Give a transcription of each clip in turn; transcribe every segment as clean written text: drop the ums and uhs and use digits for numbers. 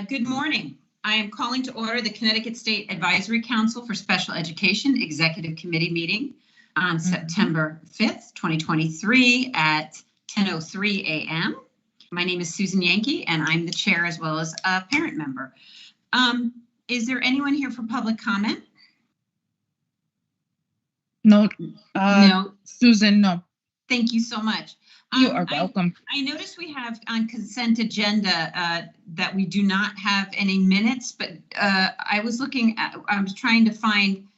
Good morning. I am calling to order the Connecticut State Advisory Council for Special Education Executive Committee meeting on September 5th, 2023 at 10:03 a.m. My name is Susan Yankee, and I'm the chair as well as a parent member. Is there anyone here for public comment? No, No. Susan, no. Thank you so much. You are welcome. I noticed we have on consent agenda that we do not have any minutes, but I was trying to find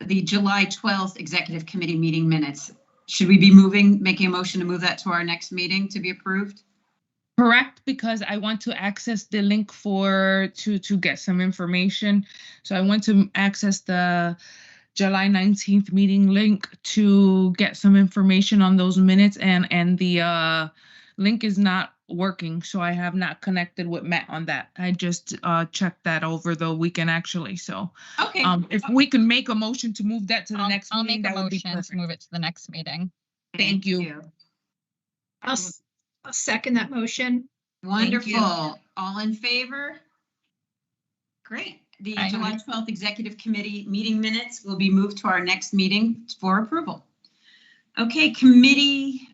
the July 12th Executive Committee meeting minutes. Should we be making a motion to move that to our next meeting to be approved? Correct, because I want to access the link to get some information. So I want to access the July 19th meeting link to get some information on those minutes, and the link is not working, so I have not connected with Matt on that. I just checked that over the weekend actually. So okay, if we can make a motion to move that to the next meeting, that would be perfect. I'll make a motion to move it to the next meeting. Thank you. I'll second that motion. Wonderful. All in favor? Great. The July 12th Executive Committee meeting minutes will be moved to our next meeting for approval. Okay, committee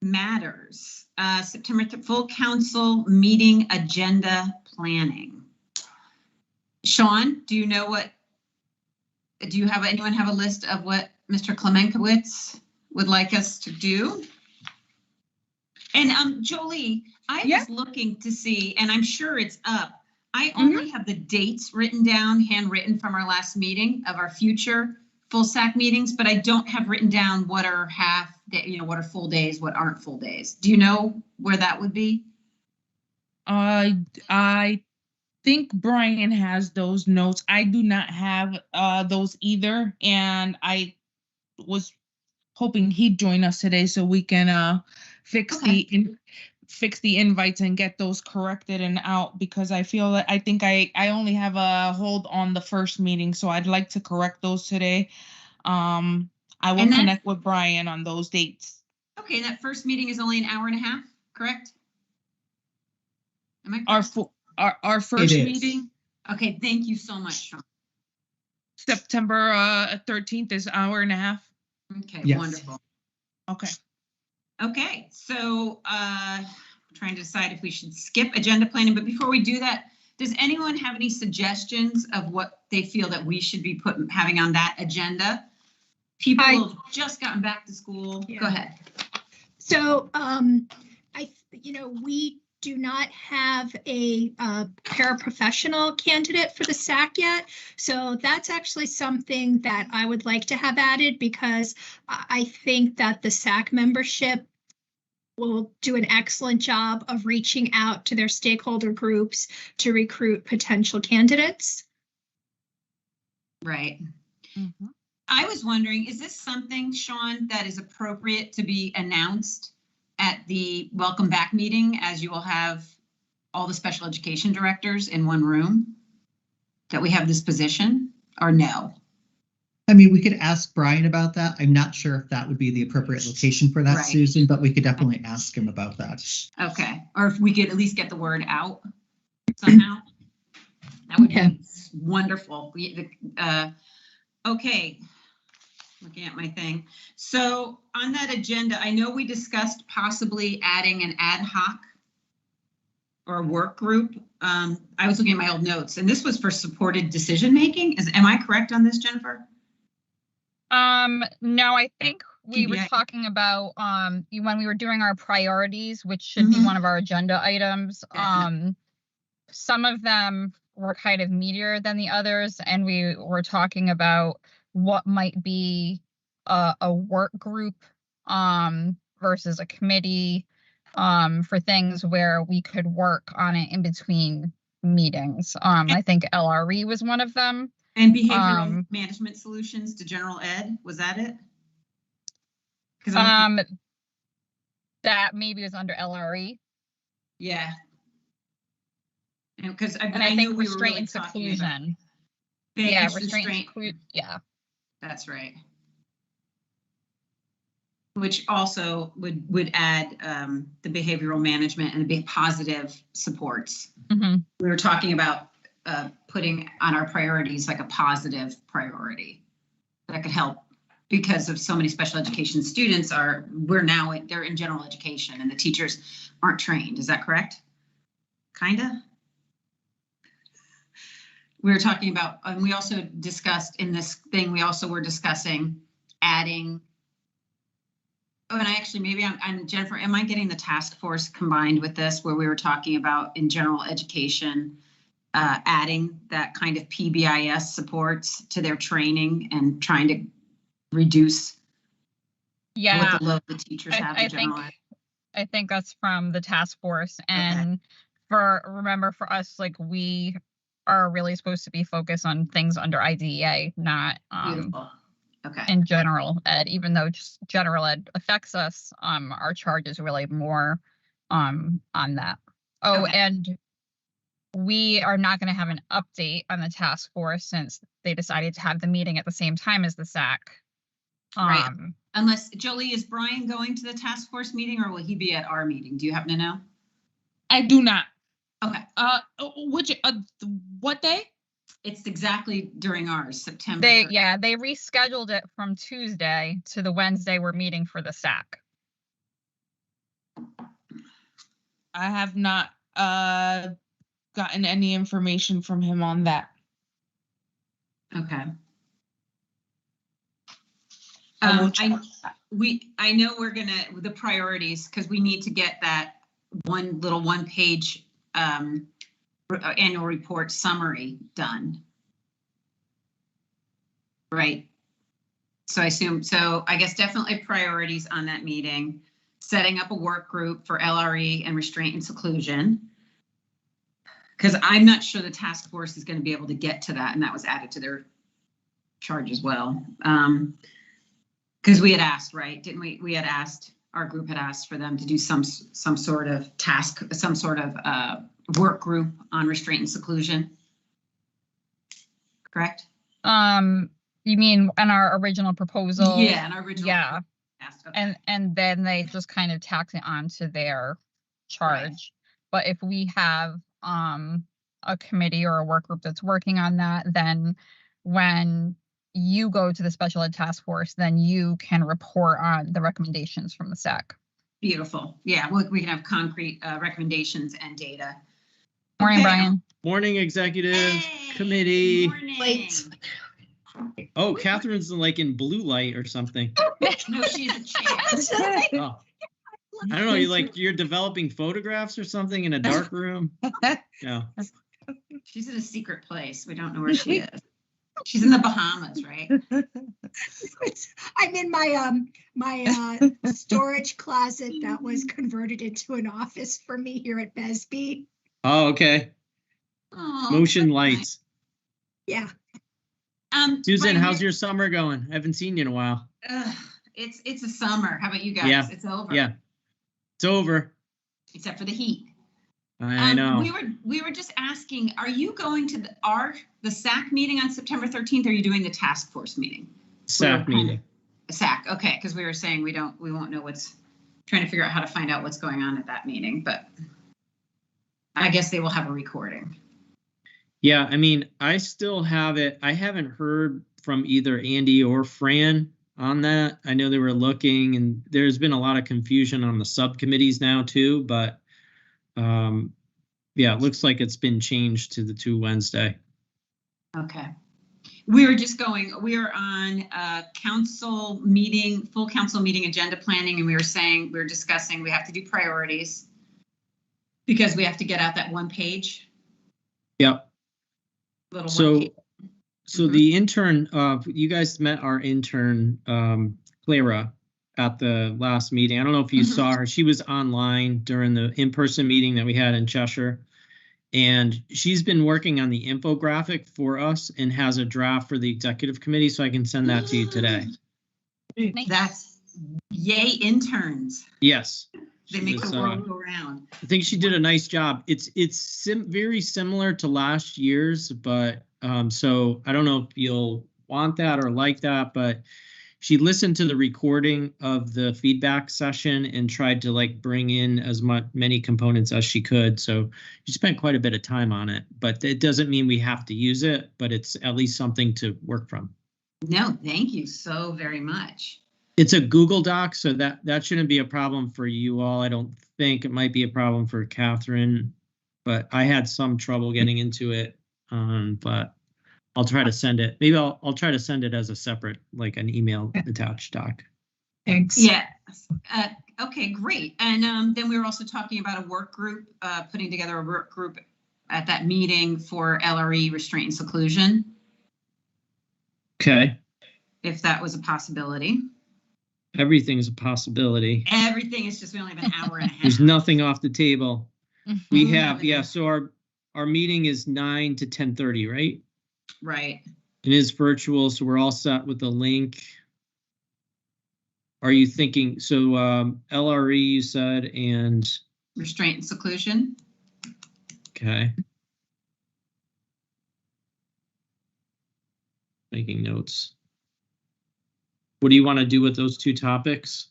matters. September full council meeting agenda planning. Sean, do you have anyone have a list of what Mr. Klemenkowitz would like us to do? And Jolie, I was looking to see, and I'm sure it's up. I only have the dates written down, handwritten from our last meeting of our future full SAC meetings, but I don't have written down what are half day, what are full days, what aren't full days. Do you know where that would be? I think Brian has those notes. I do not have those either, and I was hoping he'd join us today so we can fix the invites and get those corrected and out, because I feel that I think I only have a hold on the first meeting, so I'd like to correct those today. I will connect with Brian on those dates. Okay, and that first meeting is only an hour and a half, correct? Am I correct? Our first meeting? Okay, thank you so much, Sean. September 13th is hour and a half. Okay, yes. Wonderful. Okay, so I'm trying to decide if we should skip agenda planning, but before we do that, does anyone have any suggestions of what they feel that we should be having on that agenda? People have just gotten back to school. Yeah. Go ahead. So we do not have a paraprofessional candidate for the SAC yet. So that's actually something that I would like to have added, because I think that the SAC membership will do an excellent job of reaching out to their stakeholder groups to recruit potential candidates. Right. Mm-hmm. I was wondering, is this something, Sean, that is appropriate to be announced at the welcome back meeting, as you will have all the special education directors in one room, that we have this position, or no? I mean, we could ask Brian about that. I'm not sure if that would be the appropriate location for that, right, Susan, but we could definitely ask him about that. Okay, or if we could at least get the word out somehow, that would be wonderful. Okay. Looking at my thing. So on that agenda, I know we discussed possibly adding an ad hoc or a work group. I was looking at my old notes, and this was for supported decision making. Am I correct on this, Jennifer? No, I think we were talking about when we were doing our priorities, which should be one of our agenda items. Some of them were kind of meatier than the others, and we were talking about what might be a work group versus a committee for things where we could work on it in between meetings. I think LRE was one of them. And behavioral management solutions to general ed, was that it? That maybe was under LRE. Yeah. Because I think restraint and seclusion. Yeah, restraint. Yeah. That's right. which also would add the behavioral management and the positive supports. Mhm. We were talking about putting on our priorities like a positive priority that could help, because of so many special education students they're in general education and the teachers aren't trained. Is that correct? Kinda. We were talking about, and we also discussed in this thing, we also were discussing adding. Oh, and I'm Jennifer, am I getting the task force combined with this, where we were talking about in general education, adding that kind of PBIS supports to their training and trying to reduce what the load the teachers have in general ed? I think that's from the task force. And remember for us, like, we are really supposed to be focused on things under IDEA, not Beautiful. Okay. in general ed, even though just general ed affects us. Our charge is really more on that. Oh, Okay. and we are not going to have an update on the task force since they decided to have the meeting at the same time as the SAC. Right. Unless, Jolie, is Brian going to the task force meeting or will he be at our meeting? Do you happen to know? I do not. Okay. What day? It's exactly during ours, September. They 3rd. they rescheduled it from Tuesday to the Wednesday we're meeting for the SAC. I have not gotten any information from him on that. Okay. I will check. I know we're the priorities, because we need to get that one page annual report summary done. Right. So I guess definitely priorities on that meeting, setting up a work group for LRE and restraint and seclusion. Because I'm not sure the task force is going to be able to get to that, and that was added to their charge as well. Because we had asked, right? Didn't we? We had asked, our group had asked for them to do some sort of task, some sort of work group on restraint and seclusion. Correct? You mean in our original proposal? Yeah, in our original. Yeah. Okay. And then they just kind of tacked it onto their charge. Right. But if we have a committee or a work group that's working on that, then when you go to the special ed task force, then you can report on the recommendations from the SAC. Beautiful. Yeah, we can have concrete recommendations and data. Morning, Okay. Brian. Morning, executive Hey, committee. good morning. Wait. Oh, Catherine's like in blue light or something. No, she's a chair. Oh, I don't know. You're developing photographs or something in a dark room. No. She's in a secret place. We don't know where she is. She's in the Bahamas, right? I'm in my storage closet that was converted into an office for me here at Besby. Oh, okay. Oh, Motion that's lights. Yeah. nice. Susan, Brian, how's your summer going? I haven't seen you in a while. it's a summer. How about you guys? Yeah. It's over. Yeah. It's over. Except for the heat. I know. We were just asking, are you going to the SAC meeting on September 13th? Or are you doing the task force meeting? SAC meeting. SAC, okay, because we were saying we won't know trying to figure out how to find out what's going on at that meeting, but I guess they will have a recording. Yeah, I mean, I still have it. I haven't heard from either Andy or Fran on that. I know they were looking, and there's been a lot of confusion on the subcommittees now too, but yeah, it looks like it's been changed to the 2 Wednesday. Okay. We are on council meeting, full council meeting agenda planning, and we were discussing we have to do priorities because we have to get out that one page. Yep. So Mhm. the intern, you guys met our intern, Clara, at the last meeting. I don't know if you Mhm. saw her. She was online during the in-person meeting that we had in Cheshire. And she's been working on the infographic for us and has a draft for the executive committee, so I can send that to you today. That's yay, interns. Yes. They She make was, the world go round. I think she did a nice job. It's very similar to last year's, but so I don't know if you'll want that or like that, but she listened to the recording of the feedback session and tried to like bring in as many components as she could. So she spent quite a bit of time on it, but it doesn't mean we have to use it, but it's at least something to work from. No, thank you so very much. It's a Google Doc, so that shouldn't be a problem for you all. I don't think it might be a problem for Catherine, but I had some trouble getting into it. But I'll try to send it. Maybe I'll try to send it as a separate, like an email attached doc. Thanks. Yeah. Okay, great. And then we were also talking about a work group, putting together a work group at that meeting for LRE restraint and seclusion, Okay. if that was a possibility. Everything's a possibility. Everything is just, we only have an hour and a half. There's nothing off the table. We Mhm. have, yeah, so our meeting is 9 to 10:30, right? Right. It is virtual, so we're all set with the link. Are you thinking, so LRE you said, and, Restraint and seclusion. okay. Making notes. What do you want to do with those two topics?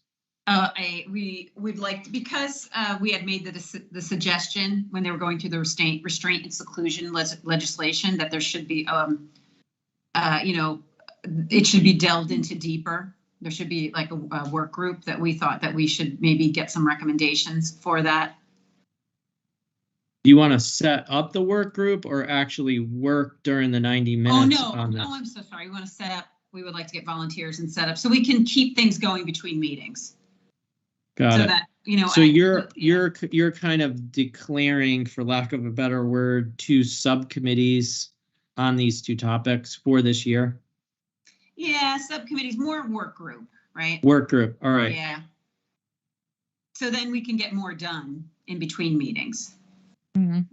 We would like to, because we had made the suggestion when they were going through the restraint and seclusion legislation that there should be, it should be delved into deeper. There should be like a work group that we thought that we should maybe get some recommendations for that. Do you want to set up the work group or actually work during the 90 minutes on this? Oh, I'm so sorry. We want to set up. We would like to get volunteers and set up so we can keep things going between meetings. Got So it. that, So you're kind of declaring, for lack of a better word, 2 subcommittees on these 2 topics for this year? Yeah, subcommittees, more work group, right? Work group, all right. Yeah. So then we can get more done in between meetings. Mhm.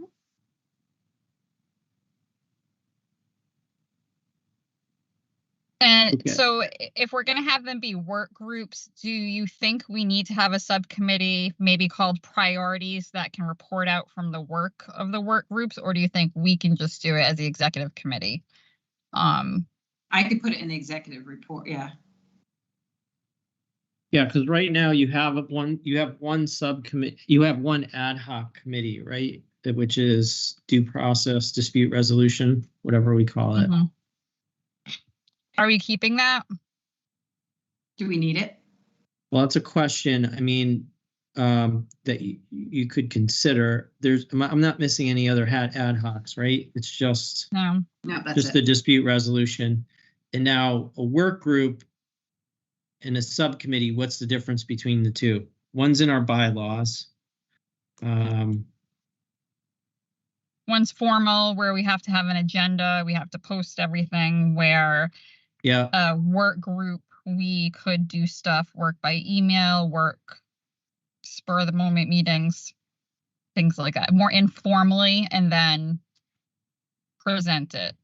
And Okay. so if we're going to have them be work groups, do you think we need to have a subcommittee maybe called priorities that can report out from the work of the work groups? Or do you think we can just do it as the executive committee? I could put it in the executive report, yeah. Yeah, because right now you have one subcommittee, you have one ad hoc committee, right? Which is due process, dispute resolution, whatever we call it. Mhm. Are we keeping that? Do we need it? Well, that's a question. I mean, that you could consider. I'm not missing any other ad hocs, right? It's just No. No, that's just it. the dispute resolution. And now a work group and a subcommittee, what's the difference between the two? One's in our bylaws. One's formal, where we have to have an agenda, we have to post everything, where Yeah, a work group, we could do stuff, work by email, work spur of the moment meetings, things like that, more informally, and then present it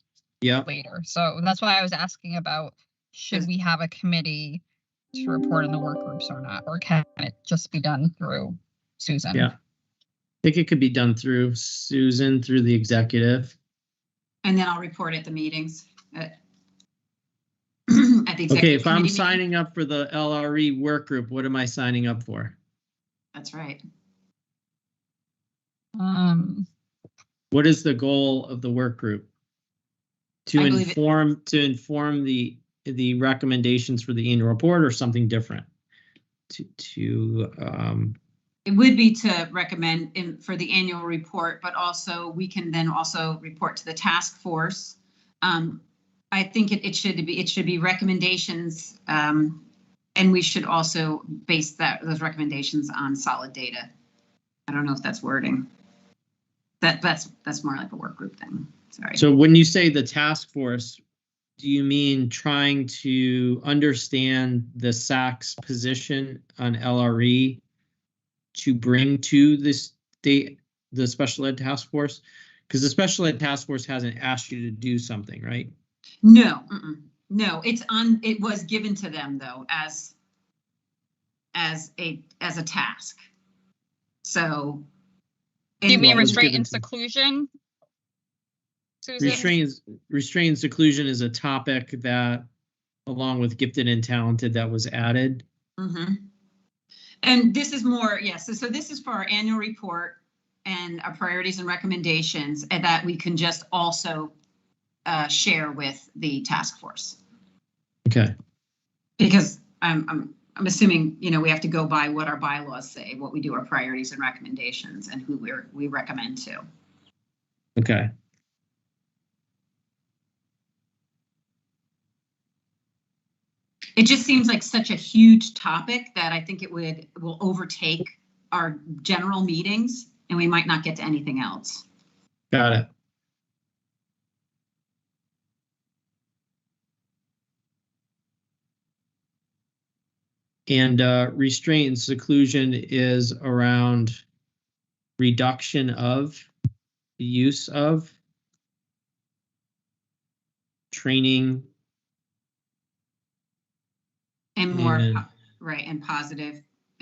yeah. later. So that's why I was asking about, should we have a committee to report in the work groups or not? Or can it just be done through Susan? Yeah. I think it could be done through Susan, through the executive. And then I'll report at the meetings. At the executive Okay, if I'm committee meeting. signing up for the LRE work group, what am I signing up for? That's right. What is the goal of the work group? To I believe it- inform the recommendations for the annual report, or something different? It would be to recommend for the annual report, but also we can then also report to the task force. I think it should be recommendations, and we should also base those recommendations on solid data. I don't know if that's wording. That's more like a work group thing. Sorry. So when you say the task force, do you mean trying to understand the SAC's position on LRE to bring to the special ed task force? Because the special ed task force hasn't asked you to do something, right? No, no, it was given to them though as a task. So. Do you mean What was restraint given and to- seclusion? Susan? Restraint and seclusion is a topic that along with gifted and talented that was added. Mm-hmm. And this is more, yes. So this is for our annual report and our priorities and recommendations, and that we can just also share with the task force. Okay. Because I'm assuming, we have to go by what our bylaws say, what we do, our priorities and recommendations, and who we recommend to. Okay. It just seems like such a huge topic that I think it will overtake our general meetings, and we might not get to anything else. Got it. And restraint and seclusion is around reduction of the use of training. And more, And- right, and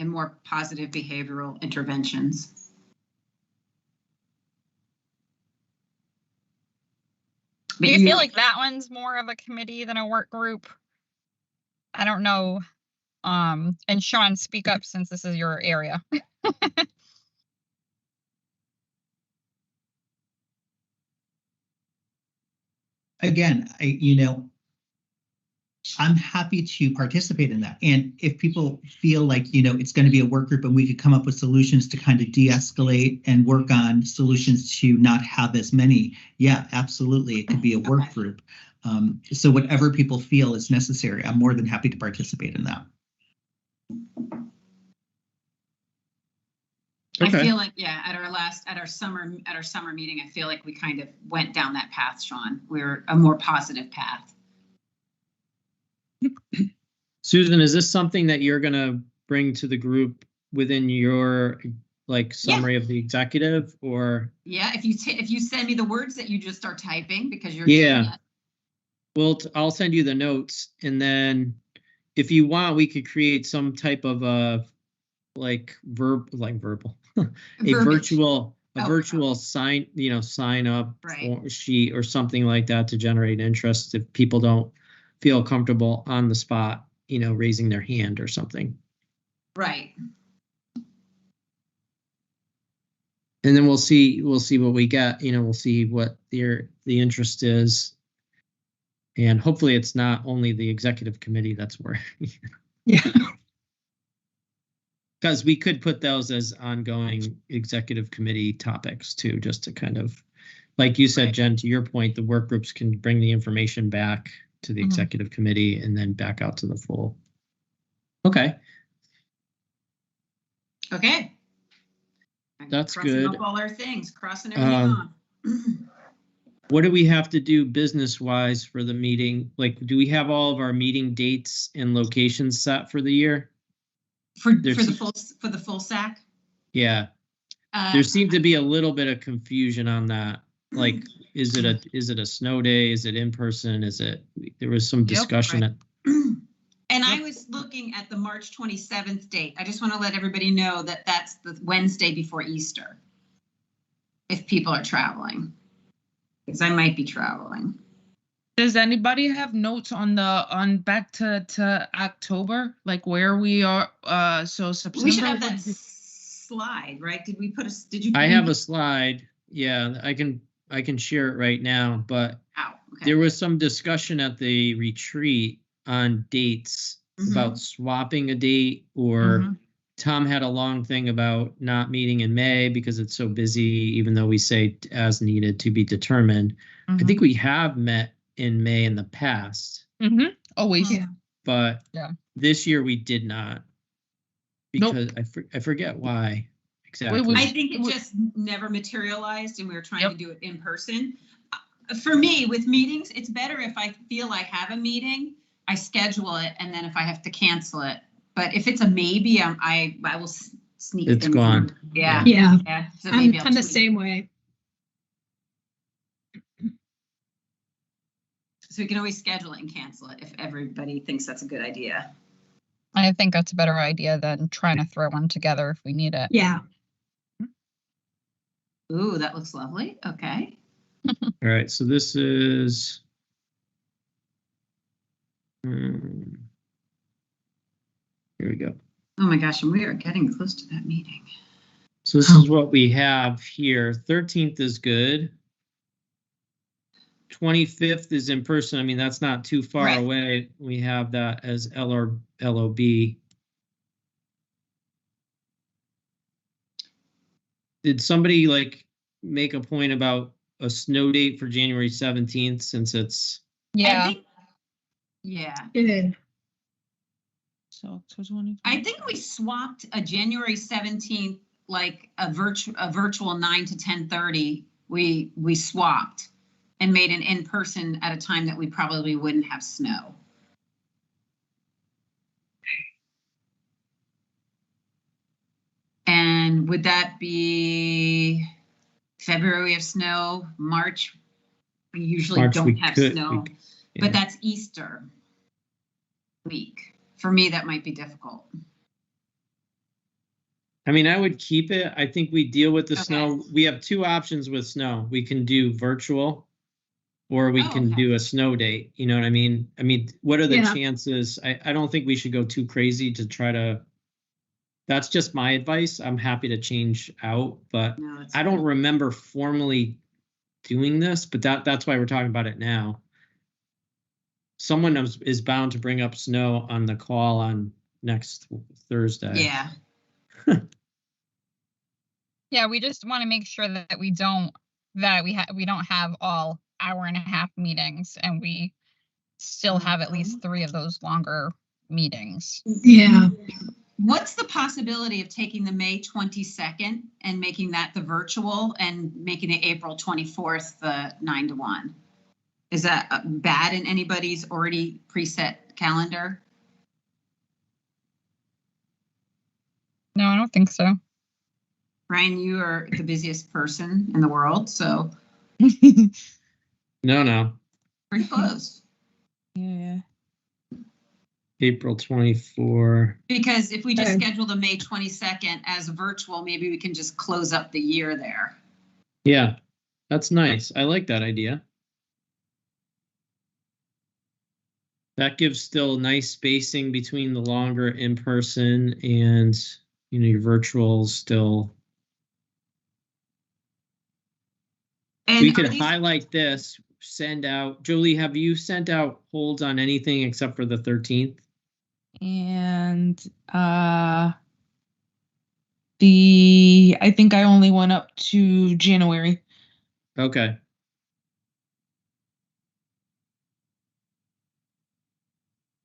more positive behavioral interventions. Do you feel like that one's more of a committee than a work group? I don't know. And Sean, speak up since this is your area. Again, I'm happy to participate in that. And if people feel like, it's going to be a work group and we could come up with solutions to kind of de-escalate and work on solutions to not have as many, yeah, absolutely. It could be a work group. So whatever people feel is necessary, I'm more than happy to participate in that. I feel like, yeah, at our summer meeting, I feel like we kind of went down that path, Sean. We're a more positive path. Susan, is this something that you're going to bring to the group within your summary of the executive, or? Yeah, if you send me the words that you just are typing, because you're Well, I'll send you the notes, and then if you want, we could create some type of verbal virtual sign up sheet or something like that to generate interest if people don't feel comfortable on the spot, raising their hand or something. Right. And then we'll see what we get, we'll see what the interest is. And hopefully it's not only the executive committee that's working. Yeah. Because we could put those as ongoing executive committee topics too, just to kind of, like you said, Jen, to your point, the work groups can bring the information back to the executive committee and then back out to the full. Okay. Okay. That's crossing good. Up all our things, crossing everything off. What do we have to do business-wise for the meeting? Do we have all of our meeting dates and locations set for the year? For the full SAC? Yeah. There seemed to be a little bit of confusion on that. Is it a snow day? Is it in person? There was some discussion. Right. And I was looking at the March 27th date. I just want to let everybody know that that's the Wednesday before Easter. If people are traveling, because I might be traveling. Does anybody have notes on back to October, where we are? So September. We should have that slide, right? Did you? I have a slide. Yeah, I can share it right now. But there was some discussion at the retreat on dates about swapping a date, or Tom had a long thing about not meeting in May because it's so busy, even though we say as needed to be determined. I think we have met in May in the past. Always. Yeah. But this year we did not, because I forget why exactly. I think it just never materialized and we were trying to do it in person. For me, with meetings, it's better if I feel I have a meeting, I schedule it, and then if I have to cancel it. But if it's a maybe, I will sneak it in. It's gone. Yeah. So I'm the same way. So we can always schedule it and cancel it if everybody thinks that's a good idea. I think that's a better idea than trying to throw one together if we need it. Yeah. Ooh, that looks lovely. Okay. All right, so this is Here we go. Oh my gosh, and we are getting close to that meeting. So this is what we have here. 13th is good. 25th is in person. I mean, that's not too far Right. away. We have that as LOB. Did somebody like make a point about a snow date for January 17th since it's Yeah. Yeah. Good. So 20. I think we swapped a January 17th, like a virtual 9 to 10:30. We swapped and made an in-person at a time that we probably wouldn't have snow. And would that be February we have snow, March we usually March don't we have could- snow, yeah. but that's Easter week. For me, that might be difficult. I mean, I would keep it. I think we deal with the Okay. snow. We have two options with snow. We can do virtual or we Oh, can okay. do a snow date. You know what I mean? I mean, what are the Yeah. chances? I don't think we should go too crazy to try to. That's just my advice. I'm happy to change out, but No, it's I don't remember formally doing this, but that's why we're talking about it now. Someone is bound to bring up snow on the call on next Thursday. Yeah. Yeah, we just want to make sure that we don't have all hour-and-a-half meetings, and we still have at least 3 of those longer meetings. Yeah. What's the possibility of taking the May 22nd and making that the virtual and making it April 24th, the 9 to 1? Is that bad in anybody's already preset calendar? No, I don't think so. Ryan, you are the busiest person in the world, so No. pretty close. Yeah. April 24. Because if we just Okay. schedule the May 22nd as virtual, maybe we can just close up the year there. Yeah, that's nice. I like that idea. That gives still nice spacing between the longer in person and, you know, your virtual still. And We are could these- highlight this, send out. Jolie, have you sent out holds on anything except for the 13th? And I think I only went up to January. Okay.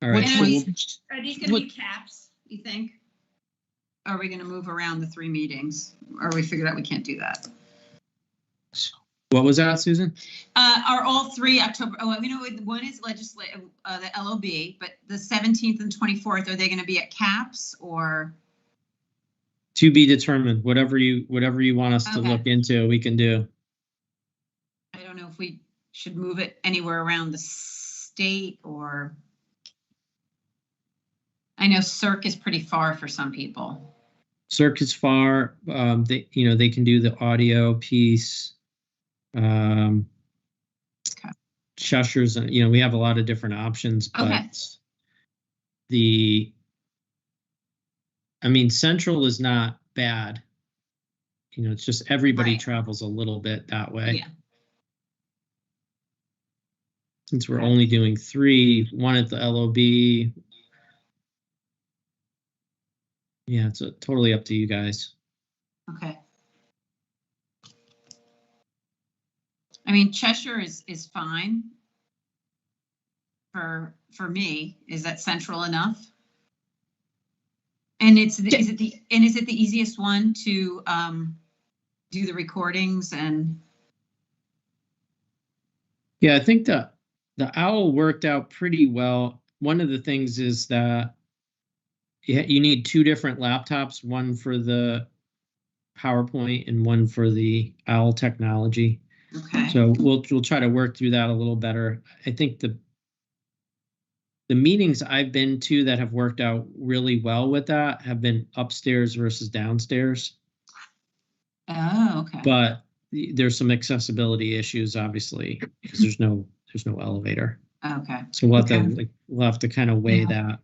All right. Which And so are we'll- was Are these gonna be What- caps, you think? Are we gonna move around the 3 meetings? Or we figured out we can't do that? what was that, Susan? Are all 3 October, you know, one is legislative, the LOB, but the 17th and 24th, are they gonna be at caps or? To be determined. Whatever you want us to Okay. look into, we can do. I don't know if we should move it anywhere around the state or. I know Cirque is pretty far for some people. Cirque is far. They can do the audio piece. Okay. Cheshire's, we have a lot of different options, Okay. but Central is not bad. It's just everybody Right. travels a little bit that way. Yeah. Since we're only doing 3, one at the LOB. Yeah, it's totally up to you guys. Okay. Cheshire is fine. For me, is that central enough? And is it the easiest one to do the recordings and? Yeah, I think the OWL worked out pretty well. One of the things is that you need 2 different laptops, one for the PowerPoint and one for the OWL technology. Okay. So we'll try to work through that a little better. I think the meetings I've been to that have worked out really well with that have been upstairs versus downstairs. Oh, okay. But there's some accessibility issues, obviously, because there's no elevator. Okay. So we'll have Okay. to kind of weigh Yeah. that.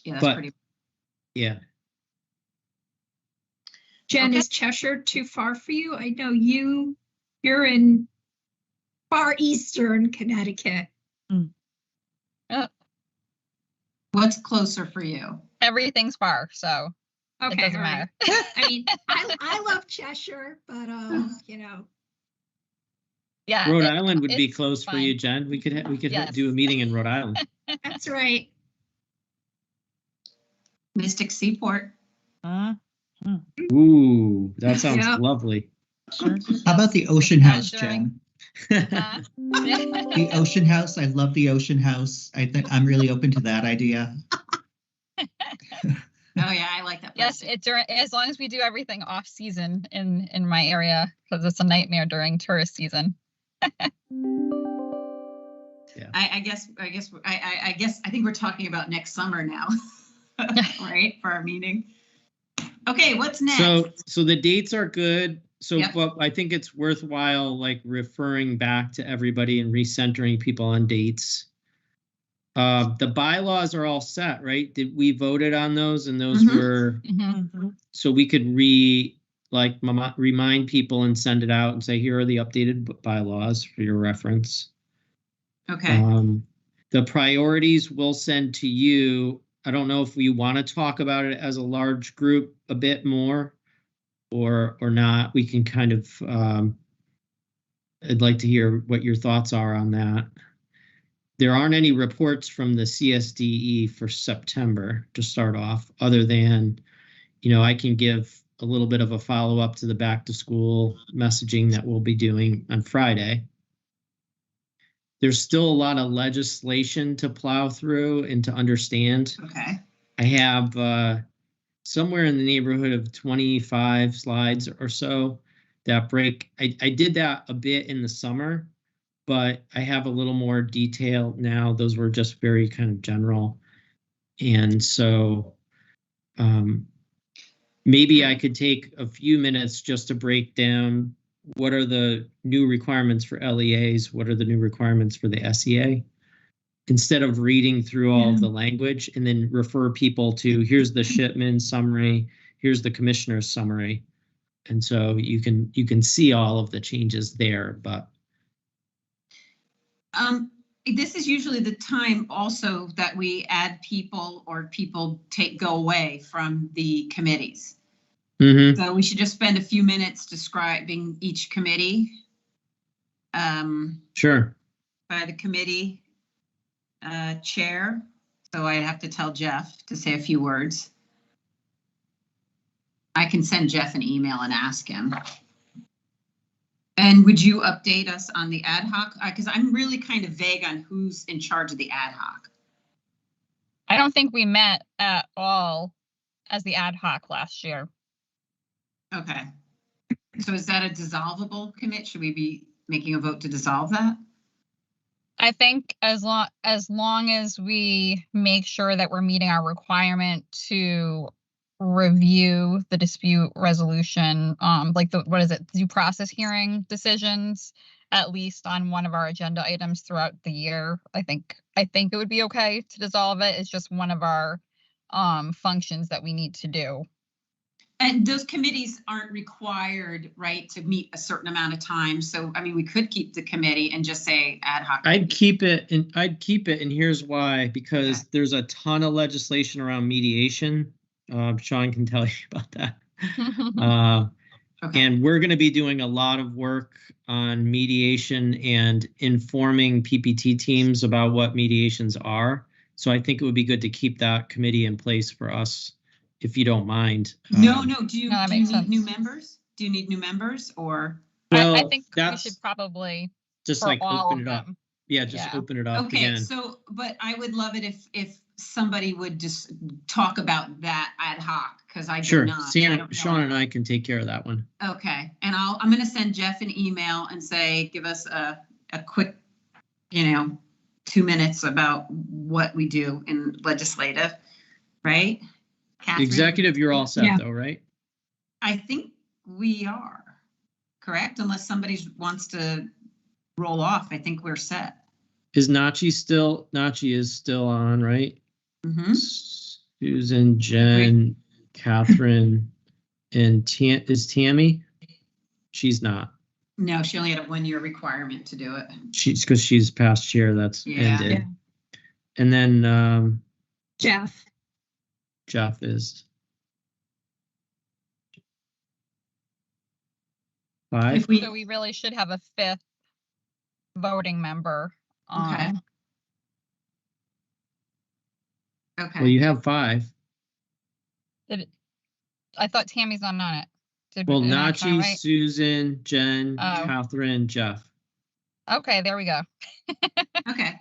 Yeah, that's But- pretty. Yeah. Jen, Okay. is Cheshire too far for you? I know you're in far eastern Connecticut. What's closer for you? Everything's far, so it Okay, doesn't all right. matter. I mean, I love Cheshire, but Yeah. Rhode Island would be it's close for you, fine. Jen. We could Yes. do a meeting in Rhode Island. that's right. Mystic Seaport. Ooh, that sounds Yeah. lovely. Sure. How about the Ocean House, Jen? Huh? The Ocean House. I love the Ocean House. I think I'm really open to that idea. Oh yeah, I like that. Yes, place. it's as long as we do everything off season in my area, because it's a nightmare during tourist season. I guess I think we're talking about next summer now, right? For our meeting. Okay, what's next? So the dates are good. So, Yep. but I think it's worthwhile like referring back to everybody and recentering people on dates. The bylaws are all set, right? Did we voted on those, and those Mhm. were, so we could remind people and send it out and say, here are the updated bylaws for your reference. Okay. The priorities we'll send to you. I don't know if we want to talk about it as a large group a bit more or not. We can kind of, I'd like to hear what your thoughts are on that. There aren't any reports from the CSDE for September to start off, other than, I can give a little bit of a follow-up to the back to school messaging that we'll be doing on Friday. There's still a lot of legislation to plow through and to understand. Okay. I have somewhere in the neighborhood of 25 slides or so that break. I did that a bit in the summer, but I have a little more detail now. Those were just very kind of general. And so maybe I could take a few minutes just to break down what are the new requirements for LEAs, what are the new requirements for the SEA, instead of reading through all of the language and then refer people to, here's the Shipman summary, here's the commissioner's summary. And so you can see all of the changes there, but this is usually the time also that we add people or people go away from the committees. So we should just spend a few minutes describing each committee. Sure. By the committee chair. So I have to tell Jeff to say a few words. I can send Jeff an email and ask him. And would you update us on the ad hoc? Because I'm really kind of vague on who's in charge of the ad hoc. I don't think we met at all as the ad hoc last year. Okay. So is that a dissolvable commit? Should we be making a vote to dissolve that? I think as long as we make sure that we're meeting our requirement to review the dispute resolution, like due process hearing decisions, at least on one of our agenda items throughout the year. I think it would be okay to dissolve it. It's just one of our functions that we need to do. And those committees aren't required, right, to meet a certain amount of time. So, I mean, we could keep the committee and just say ad hoc. I'd keep it, and here's why, because there's a ton of legislation around mediation. Sean can tell you about that. And we're going to be doing a lot of work on mediation and informing PPT teams about what mediations are. So I think it would be good to keep that committee in place for us, if you don't mind. No. Do you need sense. new members? Do you need new members or? Well, I think we should probably just for like all open of it up. them. Yeah, just open it up Okay, again. so, but I would love it if somebody would just talk about that ad hoc, because I do Sure. not. Sean and I can take care of that one. Okay, and I'm going to send Jeff an email and say, give us a quick, 2 minutes about what we do in legislative, right? Catherine? Executive, you're all set Yeah. though, right? I think we are, correct? Unless somebody wants to roll off, I think we're set. Is Nachi is still on, right? Mhm. Susan, Jen, Catherine, and is Tammy? She's not. No, she only had a 1-year requirement to do it. Because she's past chair, that's Yeah. ended. Yeah. And then Jeff. Jeff is 5. If we, So we really should have a 5th voting member. Okay. Well, okay, you have 5. I thought Tammy's not on it. Well, am I kinda Nachi, right? Susan, Jen, Oh. Catherine, Jeff. Okay, there we go. okay,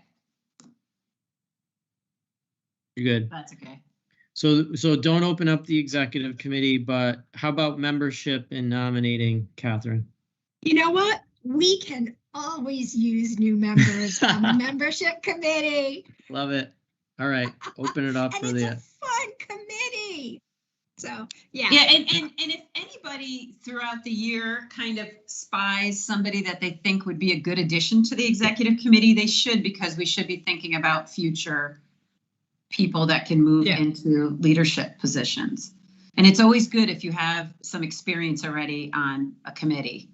You're good. that's okay. So don't open up the executive committee, but how about membership and nominating, Catherine? You know what? We can always use new members on the membership committee. Love it. All right, open it up And for it's a the. fun committee. So, yeah. Yeah, and if anybody throughout the year kind of spies somebody that they think would be a good addition to the executive committee, they should, because we should be thinking about future people that can move Yeah. into leadership positions. And it's always good if you have some experience already on a committee.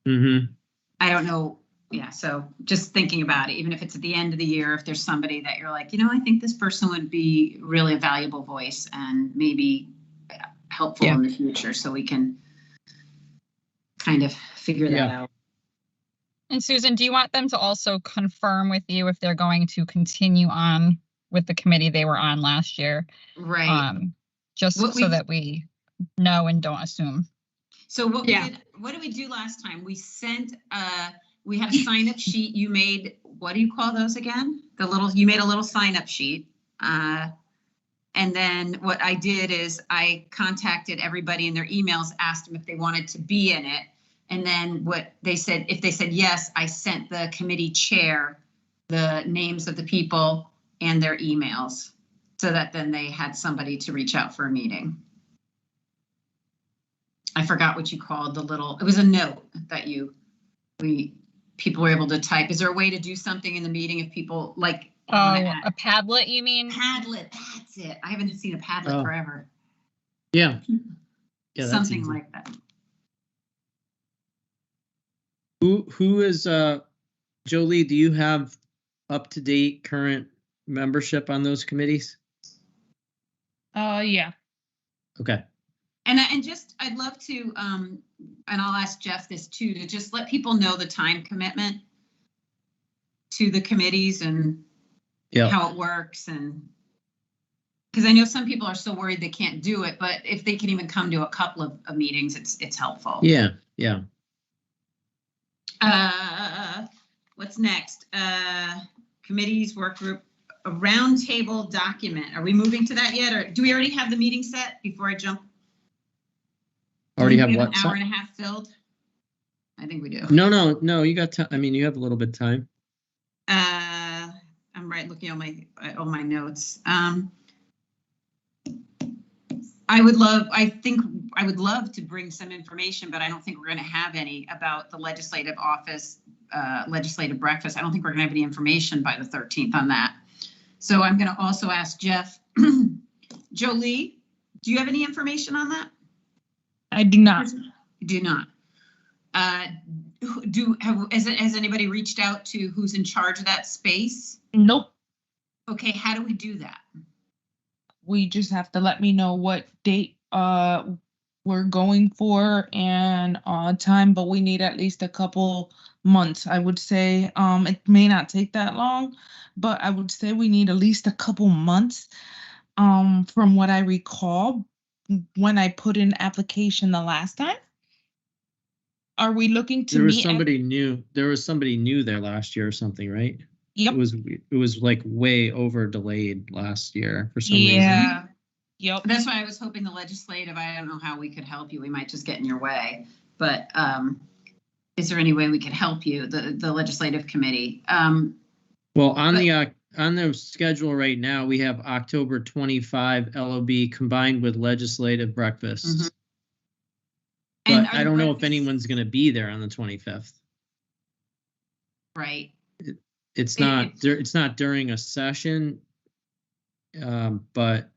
Mm-hmm. I don't know. Yeah, so just thinking about it, even if it's at the end of the year, if there's somebody that you're like, I think this person would be really a valuable voice and maybe helpful in the future, so we can kind of figure that out. And Susan, do you want them to also confirm with you if they're going to continue on with the committee they were on last year? Right. Just so that we know and don't assume. So what did we do last time? We sent we had a sign up sheet. You made, what do you call those again? You made a little sign up sheet. And then what I did is I contacted everybody in their emails, asked them if they wanted to be in it. And then what they said, if they said yes, I sent the committee chair the names of the people and their emails, so that then they had somebody to reach out for a meeting. I forgot what you called it was a note that people were able to type. Is there a way to do something in the meeting if people like? A Padlet, you mean? Padlet, that's it. I haven't seen a Padlet forever. Yeah. That's Something easy. like that. Who is Jolie? Do you have up-to-date current membership on those committees? Yeah. Okay. And just, I'd love to, and I'll ask Jeff this too, to just let people know the time commitment to the committees and how it works. And because I know some people are so worried they can't do it, but if they can even come to a couple of meetings, it's helpful. Yeah. What's next? Committees, work group, a roundtable document. Are we moving to that yet? Or do we already have the meeting set before I jump? Already have We what? An hour and a half filled? I think we do. No, you got time. I mean, you have a little bit of time. I'm looking at my notes. I would love to bring some information, but I don't think we're going to have any about the legislative office, legislative breakfast. I don't think we're going to have any information by the 13th on that. So I'm going to also ask Jeff. Jolie, do you have any information on that? I do not. Do not. Has anybody reached out to who's in charge of that space? Nope. Okay, how do we do that? We just have to let me know what date we're going for and time, but we need at least a couple months. I would say it may not take that long, but I would say we need at least a couple months. From what I recall, when I put in application the last time. Are we looking to There was meet? somebody new. There was somebody new there last year or something, right? Yep. It was like way over delayed last year for some reason. Yeah. Yep. That's why I was hoping the legislative, I don't know how we could help you. We might just get in your way, but is there any way we could help you, the legislative committee? Well, on the schedule right now, we have October 25 LOB combined with legislative breakfast. Mm-hmm. But I don't know if anyone's going to be there on the 25th. Right. it's not during a session. But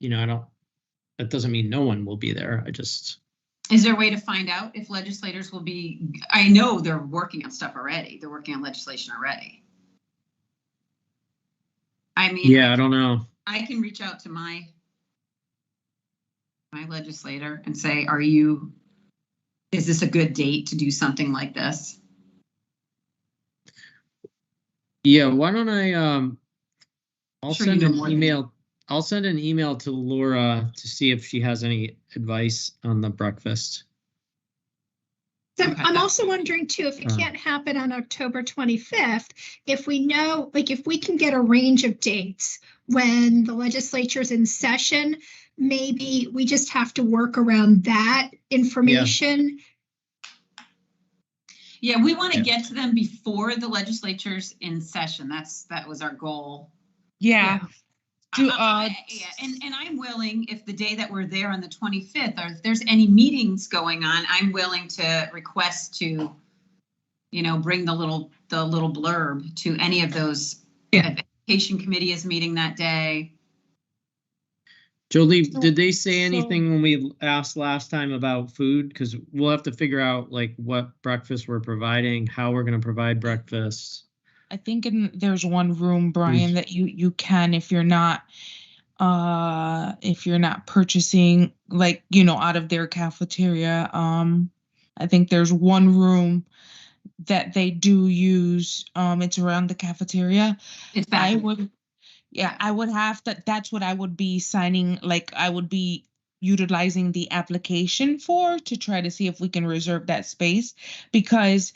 that doesn't mean no one will be there. Is there a way to find out if legislators will be? I know they're working on stuff already. They're working on legislation already. I mean, yeah, I don't know. I can reach out to my legislator and say, is this a good date to do something like this? Yeah, why don't I, I'll Sure, send you know an more than email. I'll send an email to Laura to see if she has any advice on the breakfast. So Okay. I'm also wondering too, if it can't happen on October 25th, if we know, like if we can get a range of dates when the legislature's in session, maybe we just have to work around that information. Yeah, we want to get to them before the legislature's in session. That was our goal. Yeah. And I'm willing, if the day that we're there on the 25th, or if there's any meetings going on, I'm willing to request to, bring the little blurb to any of those. Yeah. Education committee is meeting that day. Jolie, did they say anything when we asked last time about food? Because we'll have to figure out like what breakfast we're providing, how we're going to provide breakfast. I think there's one room, Brian, that you can, if you're not purchasing like, out of their cafeteria. I think there's one room that they do use. It's around the cafeteria. It's back. I would have to, that's what I would be signing, like I would be utilizing the application to try to see if we can reserve that space, because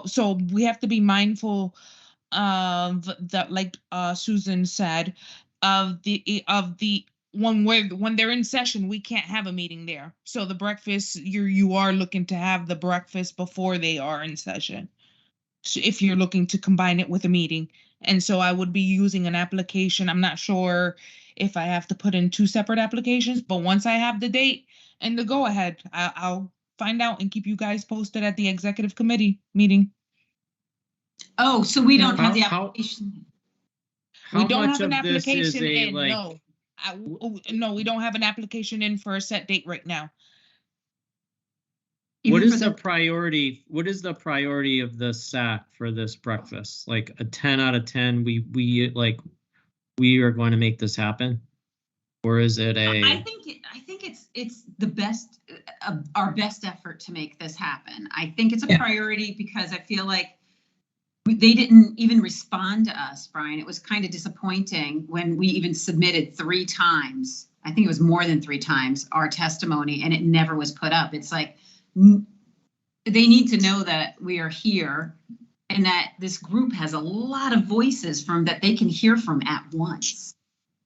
so we have to be mindful of that, like Susan said, of the when they're in session, we can't have a meeting there. So the breakfast, you are looking to have the breakfast before they are in session. So if you're looking to combine it with a meeting. And so I would be using an application. I'm not sure if I have to put in 2 separate applications, but once I have the date and the go ahead, I'll find out and keep you guys posted at the executive committee meeting. Oh, so we don't have the application. We don't have an application in, no. No, we don't have an application in for a set date right now. What is the priority? What is the priority of the SAC for this breakfast? Like a 10 out of 10, we are going to make this happen? Or is it I think it's the best, our best effort to make this happen. I think it's a priority because I feel like they didn't even respond to us, Brian. It was kind of disappointing when we even submitted 3 times. I think it was more than 3 times our testimony, and it never was put up. It's like, they need to know that we are here and that this group has a lot of voices that they can hear from at once.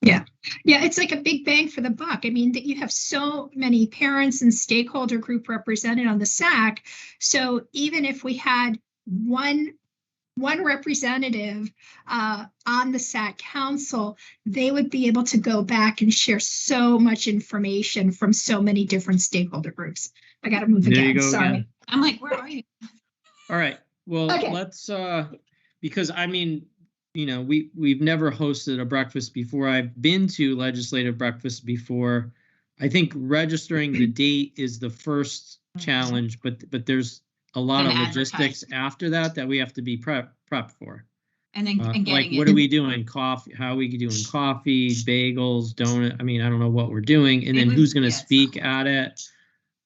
Yeah, it's like a big bang for the buck. I mean, that you have so many parents and stakeholder group represented on the SAC. So even if we had one representative on the SAC council, they would be able to go back and share so much information from so many different stakeholder groups. I got to move again. Sorry. Again. I'm like, where are you? All right. Well, let's, because I mean, we've never hosted a breakfast before. I've been to legislative breakfast before. I think registering the date is the first challenge, but there's a lot of logistics after that we have to be prepped for. And then like, what are we doing? Coffee? How are we doing coffee, bagels, donut? I mean, I don't know what we're doing. And then who's going to speak at it?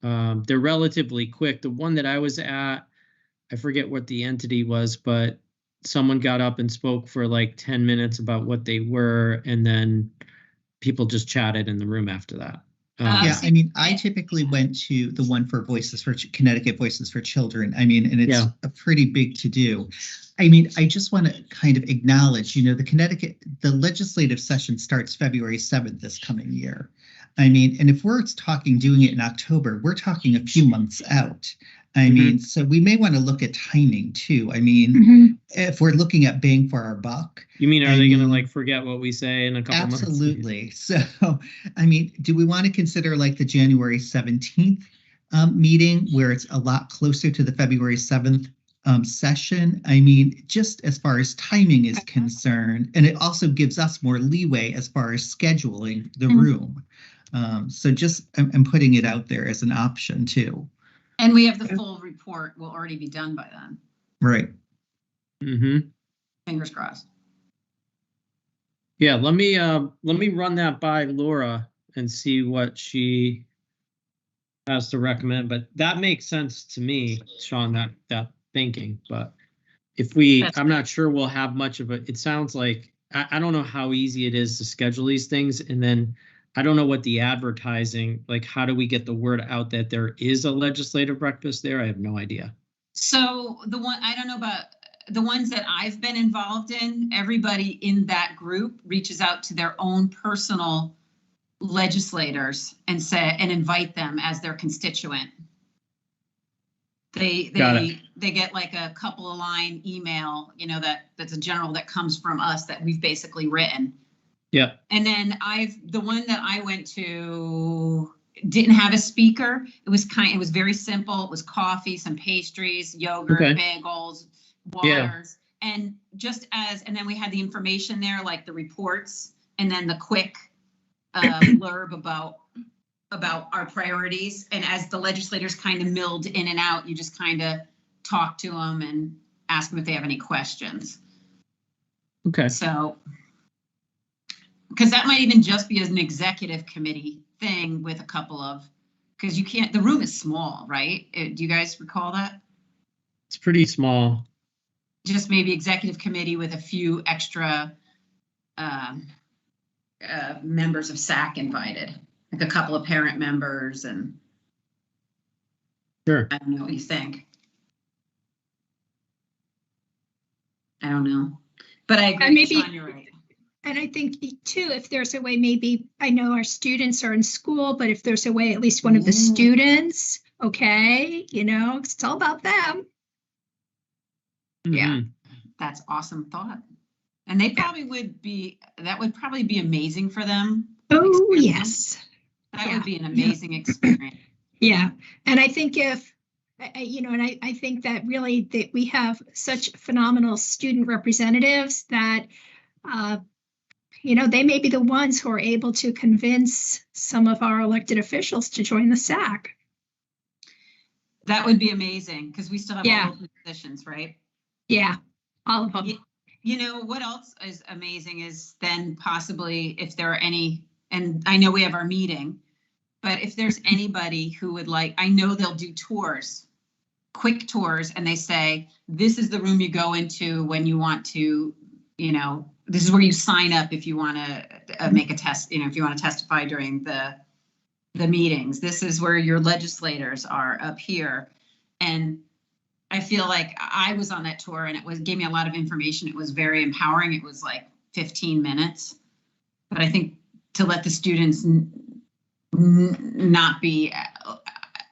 They're relatively quick. The one that I was at, I forget what the entity was, but someone got up and spoke for like 10 minutes about what they were, and then people just chatted in the room after that. I mean, I typically went to the one for Connecticut Voices for Children. I mean, and it's a pretty big to do. I mean, I just want to kind of acknowledge, the legislative session starts February 7th this coming year. I mean, and if we're doing it in October, we're talking a few months out. I mean, so we may want to look at timing too. I mean, if we're looking at bang for our buck. You mean, are they going to like forget what we say in a couple months? Absolutely. So, I mean, do we want to consider like the January 17th meeting where it's a lot closer to the February 7th session. I mean, just as far as timing is concerned, and it also gives us more leeway as far as scheduling the room. So just, I'm putting it out there as an option too. And we have the full report will already be done by then. Right. Mm-hmm. Fingers crossed. Yeah, let me run that by Laura and see what she has to recommend. But that makes sense to me, Sean, that thinking. But if I'm not sure we'll have much of it. It sounds like I don't know how easy it is to schedule these things, and then I don't know what the advertising, like how do we get the word out that there is a legislative breakfast there? I have no idea. So I don't know about the ones that I've been involved in, everybody in that group reaches out to their own personal legislators and invite them as their constituent. They get like a couple of line email, that's a general that comes from us that we've basically written. Yeah. And then the one that I went to didn't have a speaker. It was very simple. It was coffee, some pastries, yogurt, bagels, waters, and then we had the information there, like the reports, and then the quick blurb about our priorities. And as the legislators kind of milled in and out, you just kind of talk to them and ask them if they have any questions. Okay. So, because that might even just be as an executive committee thing with a couple of, because the room is small, right? Do you guys recall that? It's pretty small. Just maybe executive committee with a few extra members of SAC invited, like a couple of parent members, and sure. I don't know what you think. I don't know, but I agree. Maybe, Sean, you're right. And I think too, if there's a way, maybe I know our students are in school, but if there's a way, at least one of the students, it's all about them. Yeah, that's awesome thought. And they probably that would probably be amazing for them. Oh, yes. That would be an amazing experience. Yeah. And I think I think that really that we have such phenomenal student representatives that, they may be the ones who are able to convince some of our elected officials to join the SAC. That would be amazing because we still have all those positions, right? Yeah, all of them. What else is amazing is then possibly if there are any, and I know we have our meeting, but if there's anybody who would I know they'll do tours, quick tours, and they say, this is the room you go into when you want to, this is where you sign up if you want to make a test, if you want to testify during the meetings. This is where your legislators are up here. And I feel like I was on that tour and it gave me a lot of information. It was very empowering. It was like 15 minutes, but I think to let the students not be,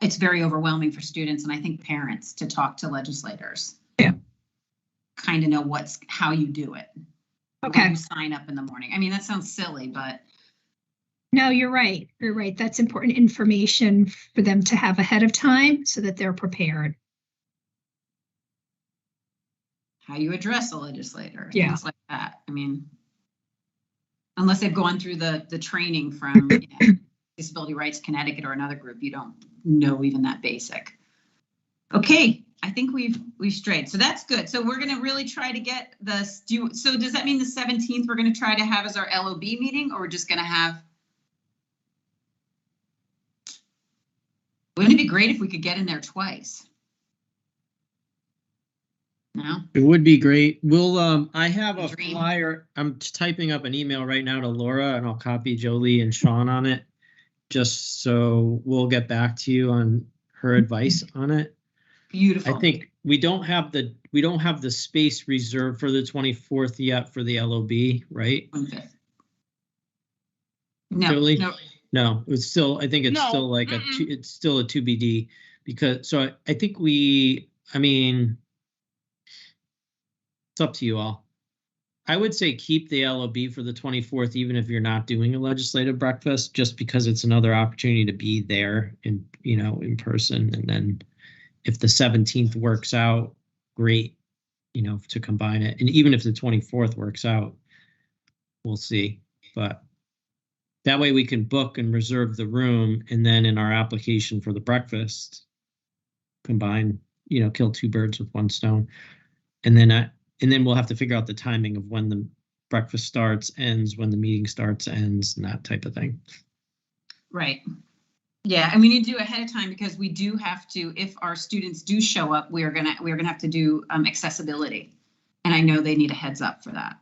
it's very overwhelming for students. And I think parents to talk to legislators. Yeah. Kind of know how you do it. Okay. When you sign up in the morning. I mean, that sounds silly, but. No, you're right. You're right. That's important information for them to have ahead of time so that they're prepared. How you address a legislator, things like that. I mean, unless they've gone through the training from Disability Rights Connecticut or another group, you don't know even that basic. Okay, I think we've strayed, so that's good. So we're going to really try to get so does that mean the 17th we're going to try to have as our LOB meeting, or we're just going to have? Wouldn't it be great if we could get in there twice? No? It would be great. We'll I have a flyer. I'm typing up an email right now to Laura, and I'll copy Jolie and Sean on it, just so we'll get back to you on her advice on it. Beautiful. I think we don't have the space reserved for the 24th yet for the LOB, right? No, Jolie? No. It's still, I think it's still like it's still a 2BD, because so I think it's up to you all. I would say keep the LOB for the 24th, even if you're not doing a legislative breakfast, just because it's another opportunity to be there in person. And then if the 17th works out, great, to combine it. And even if the 24th works out, we'll see. But that way we can book and reserve the room, and then in our application for the breakfast, combine, kill two birds with one stone. And then we'll have to figure out the timing of when the breakfast starts, ends, when the meeting starts, ends, and that type of thing. Right. Yeah, and we need to do ahead of time because we do have to, if our students do show up, we're gonna have to do accessibility. And I know they need a heads up for that.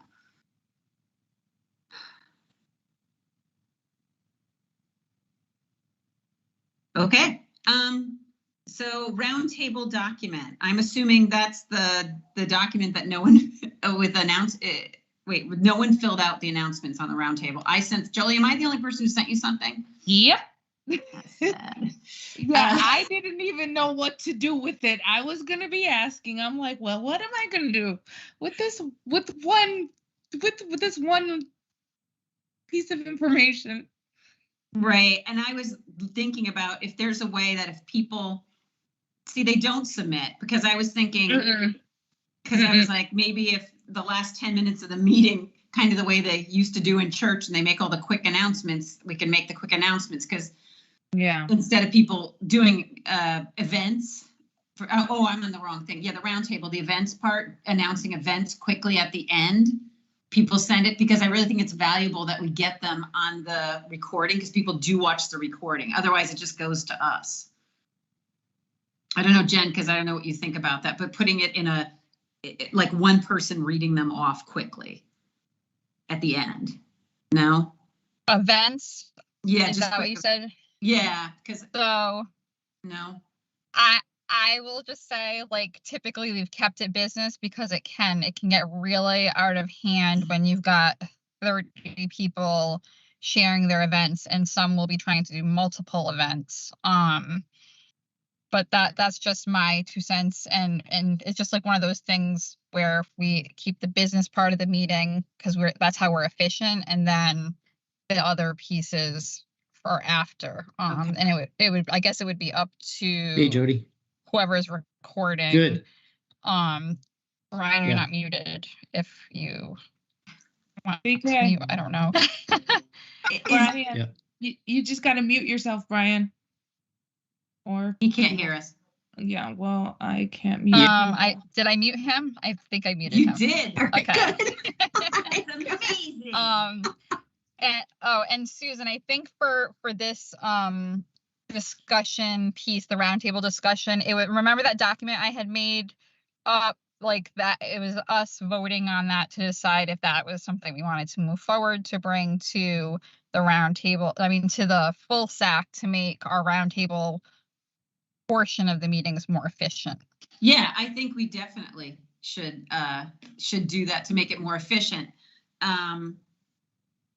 Okay. So roundtable document. I'm assuming that's the document that no one no one filled out the announcements on the roundtable. I sent Jolie. Am I the only person who sent you something? Yep. Yeah, I didn't even know what to do with it. I was gonna be asking. I'm like, well, what am I gonna do with this one piece of information? Right. And I was thinking about if there's a way that if people see they don't submit, because I was thinking, because I was like, maybe if the last 10 minutes of the meeting, kind of the way they used to do in church, and they make all the quick announcements, we can make the quick announcements, because instead of people doing events for, I'm on the wrong thing. Yeah, the roundtable, the events part, announcing events quickly at the end. People send it, because I really think it's valuable that we get them on the recording, because people do watch the recording. Otherwise, it just goes to us. I don't know, Jen, because I don't know what you think about that, but putting it in like one person reading them off quickly at the end. No? Events? Yeah. Is that what you said? Yeah, because so no. I will just say, like, typically we've kept it business because it can get really out of hand when you've got 30 people sharing their events, and some will be trying to do multiple events. But that's just my 2 cents, and it's just like one of those things where we keep the business part of the meeting because that's how we're efficient, and then the other pieces are after. Okay. And it would I guess it would be up to Hey, Jody. whoever's recording. Good. Brian, you're Yeah. not muted if you want to Okay. mute. I don't know. Brian, you just got to mute yourself, Brian. Or He can't hear us. Yeah, well, I can't mute. Did I mute him? I think I muted You him. did. Okay. Good. It's amazing. And Susan, I think for this discussion piece, the roundtable discussion, remember that document I had made up, like that it was us voting on that to decide if that was something we wanted to move forward to bring to the roundtable, to the full SAC, to make our roundtable portion of the meetings more efficient. Yeah, I think we definitely should do that to make it more efficient.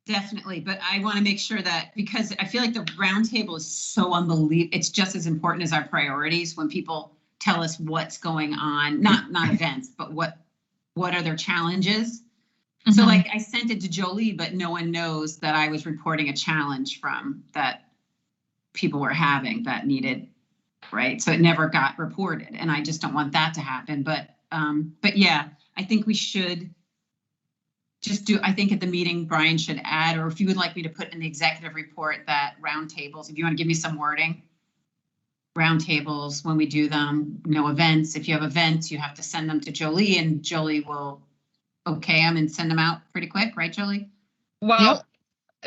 Definitely, but I want to make sure that, because I feel like the roundtable is so unbelievable. It's just as important as our priorities when people tell us what's going on, not events, but what are their challenges. Mm-hmm. So like I sent it to Jolie, but no one knows that I was reporting a challenge from that people were having that needed, right? So it never got reported, and I just don't want that to happen. But yeah, I think we should just I think at the meeting, Brian should add, or if you would like me to put in the executive report, that roundtables, if you want to give me some wording, roundtables, when we do them, no events. If you have events, you have to send them to Jolie, and Jolie will okay them and send them out pretty quick, right, Jolie? Well,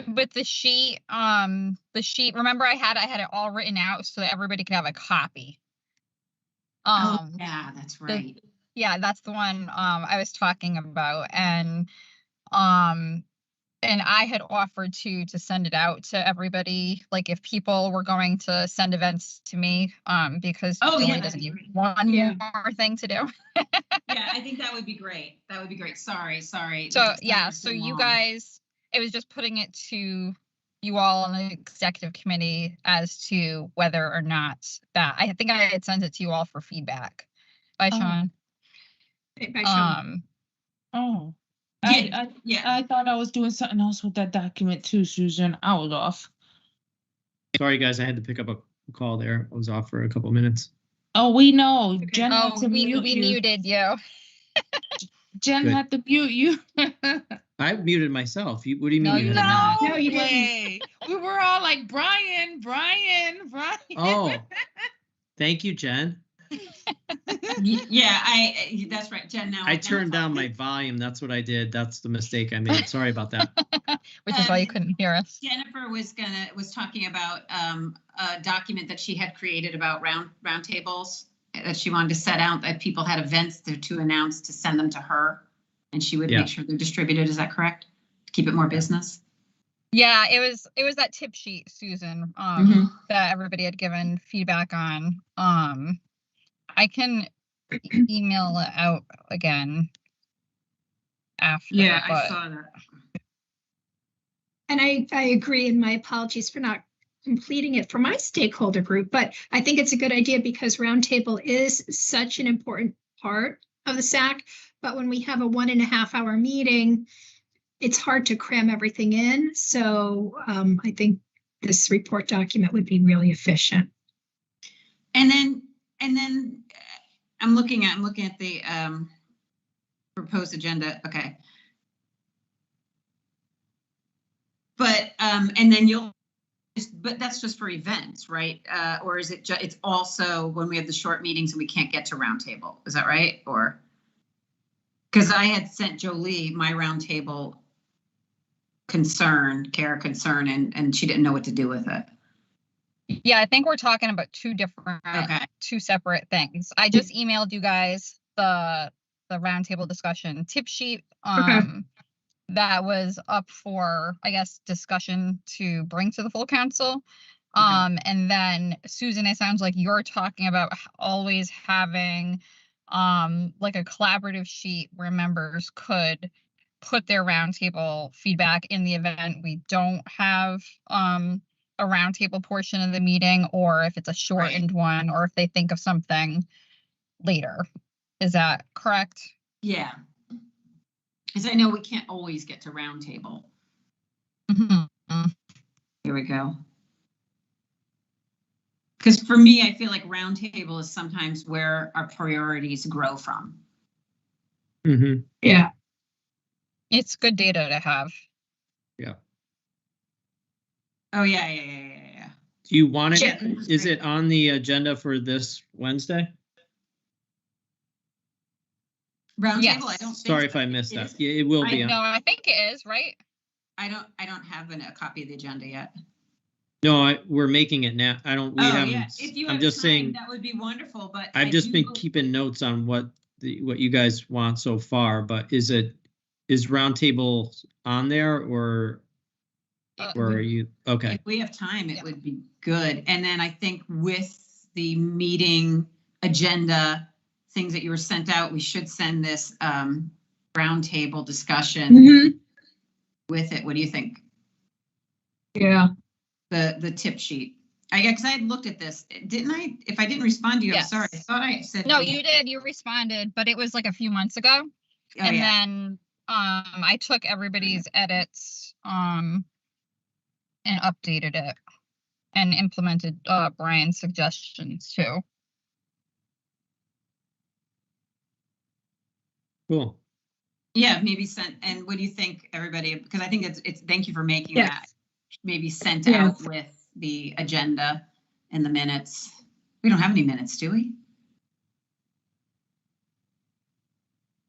with the sheet, remember I had it all written out so that everybody could have a copy. Yeah, that's right. That's the one I was talking about, and I had offered to send it out to everybody, like if people were going to send events to me, because Julie doesn't need one more thing to do. Yeah, I think that would be great. That would be great. Sorry. So so you guys, it was just putting it to you all on the executive committee as to whether or not that, I think I had sent it to you all for feedback. By Sean. By Sean. I thought I was doing something else with that document too, Susan. I was off. Sorry, guys. I had to pick up a call there. I was off for a couple minutes. Oh, we know. Okay. Jen had Oh, to we mute you. muted you. Jen Good. had to mute you. I muted myself. What do you mean No, you you had did to not. mute? No, you didn't. way. We were all like, Brian. Oh, thank you, Jen. Yeah, that's right, Jen. Now I turned down my volume. That's what I did. That's the mistake I made. Sorry about that. Which is why you couldn't hear us. Jennifer was talking about a document that she had created about roundtables that she wanted to set out that people had events to announce to send them to her, and she would Yeah. make sure they're distributed. Is that correct? To keep it more business. Yeah, it was that tip sheet, Susan, that everybody had given feedback on. I can email it out again after. I but saw that. And I agree, and my apologies for not completing it for my stakeholder group, but I think it's a good idea because roundtable is such an important part of the SAC. But when we have a 1.5 hour meeting, it's hard to cram everything in. So I think this report document would be really efficient. And then I'm looking at the proposed agenda. Okay. But and then but that's just for events, right? Or is it it's also when we have the short meetings and we can't get to roundtable? Is that right? Or because I had sent Jolie my roundtable care concern, and she didn't know what to do with it. yeah, I think we're talking about two separate things. I just emailed you guys the roundtable discussion tip sheet. That was up for, I guess, discussion to bring to the full council. And then Susan, it sounds like you're talking about always having like a collaborative sheet where members could put their roundtable feedback in the event we don't have a roundtable portion of the meeting, or if it's a shortened one, or if they think of something later. Is that correct? Yeah. Because I know we can't always get to roundtable. Here we go. Because for me, I feel like roundtable is sometimes where our priorities grow from. Mm-hmm. Yeah. It's good data to have. Yeah. Oh, yeah. Do you want it? Yeah. Is it on the agenda for this Wednesday? Roundtable, Yes. I don't think. Sorry if I missed that. Yeah, it will be. No, I think it is, right? I don't have a copy of the agenda yet. No, we're making it now. We haven't. Yeah. If you I'm have just time, saying. that would be wonderful. But I've just been keeping notes on what you guys want so far. But is roundtable on there, or are you okay? If we have time, it would be good. And then I think with the meeting agenda, things that you were sent out, we should send this roundtable discussion with it. What do you think? Yeah. The tip sheet. Because I had looked at this, didn't I? If I didn't respond to you, Yes. I'm sorry. I thought I said. No, you did. You responded, but it was like a few months ago. Then I took everybody's edits and updated it and implemented Brian's suggestions too. Cool. Yeah, maybe sent. And what do you think, everybody? Because I think it's thank you for making that. Maybe sent out with the agenda and the minutes. We don't have any minutes, do we?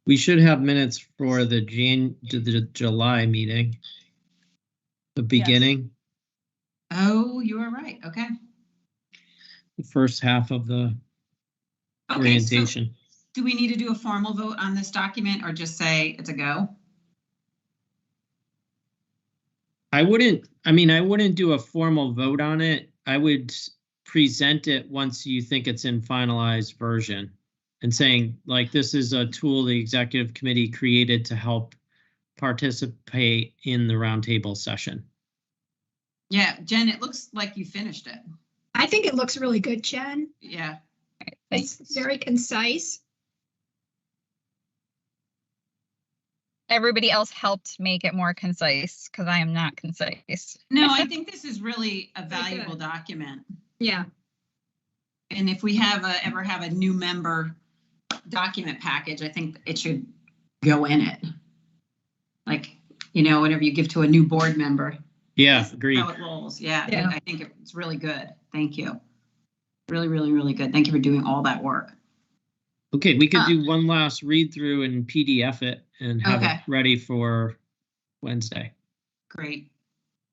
We should have minutes for the July meeting. The beginning. Oh, you are right. Okay. The first half of the orientation. So do we need to do a formal vote on this document or just say it's a go? I wouldn't do a formal vote on it. I would present it once you think it's in finalized version and saying, like, this is a tool the executive committee created to help participate in the roundtable session. Yeah, Jen, it looks like you finished it. I think it looks really good, Jen. Yeah. It's very concise. Everybody else helped make it more concise because I am not concise. No, I think this is really a valuable document. Yeah. And if we ever have a new member document package, I think it should go in it. Like, whatever you give to a new board member. Yeah, agreed. How it rolls. Yeah, Yeah. I think it's really good. Thank you. Really, really, really good. Thank you for doing all that work. Okay, we could do one last read through and PDF it and have Okay. it ready for Wednesday. Great.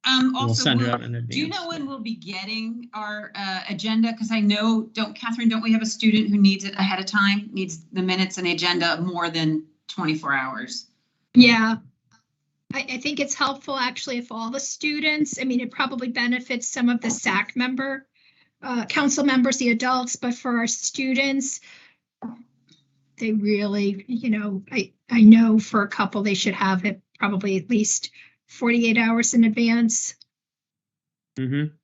We'll Also, send it out in advance. do you know when we'll be getting our agenda? Because I know, Catherine, don't we have a student who needs it ahead of time, needs the minutes and the agenda more than 24 hours? Yeah. I think it's helpful actually if all the students, it probably benefits some of the SAC council members, the adults, but for our students, they really, I know for a couple, they should have it probably at least 48 hours in advance. Mm-hmm.